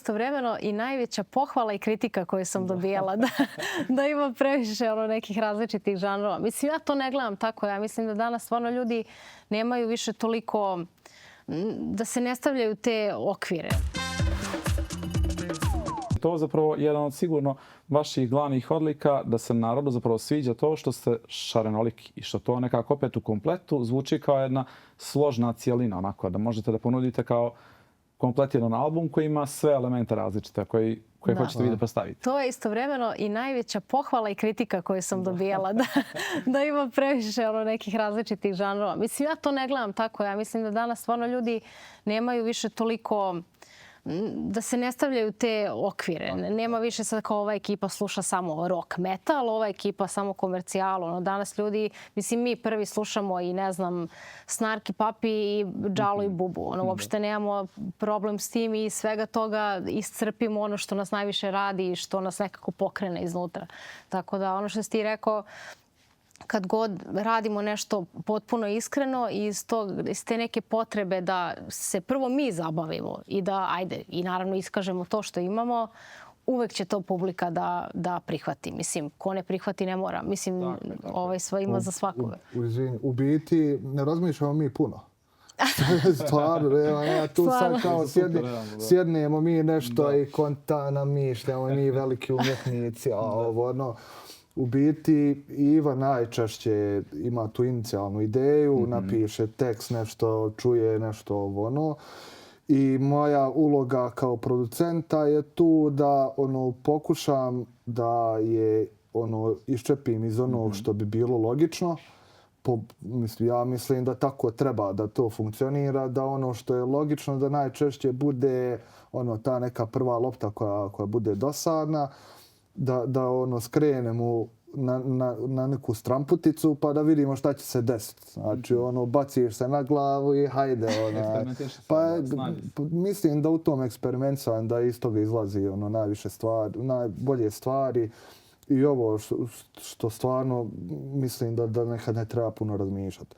istovremeno i najveća pohvala i kritika koju sam dobijala da ima previše nekih različitih žanrova. Mislim, ja to ne gledam tako. Ja mislim da danas stvarno ljudi nemaju više toliko, da se ne stavljaju te okvire. To je zapravo jedan od sigurno vaših glavnih odlika, da se narodu zapravo sviđa to što ste šarenoliki i što to nekako opet u kompletu zvuči kao jedna složna cijelina, onako da možete da ponudite kao kompletiran album koji ima sve elemente različite koje hoćete vi da postavite. To je istovremeno i najveća pohvala i kritika koju sam dobijala da ima previše nekih različitih žanrova. Mislim, ja to ne gledam tako. Ja mislim da danas stvarno ljudi nemaju više toliko, da se ne stavljaju te okvire. Nema više sad kao ova ekipa sluša samo rock metal, ova ekipa samo komercijalu. Danas ljudi, mislim, mi prvi slušamo i ne znam, Snarky Puppy i Džalo i Bubu. Uopšte nemamo problem s tim i svega toga iscrpimo ono što nas najviše radi i što nas nekako pokrene iznutra. Tako da ono što si ti rekao, kad god radimo nešto potpuno iskreno i iz te neke potrebe da se prvo mi zabavimo i da, i naravno iskažemo to što imamo, uvek će to publika da prihvati. Mislim, ko ne prihvati ne mora. Mislim, sve ima za svakoga. U biti ne razmišljamo mi puno. Stvarno, tu sad kao sjednemo mi nešto i kontana mišljamo, mi veliki umjetnici, a ovo ono. U biti Iva najčešće ima tu inicijalnu ideju, napiše tekst, nešto čuje, nešto ono. I moja uloga kao producenta je tu da pokušam da je iščepim iz onog što bi bilo logično. Ja mislim da tako treba da to funkcionira, da ono što je logično da najčešće bude ta neka prva lopta koja bude dosadna, da skrenemo na neku stramputicu pa da vidimo šta će se desiti. Znači, baciš se na glavu i hajde. Mislim da u tom eksperimentisanju da iz toga izlazi najbolje stvari i ovo što stvarno mislim da nekad ne treba puno razmišljati.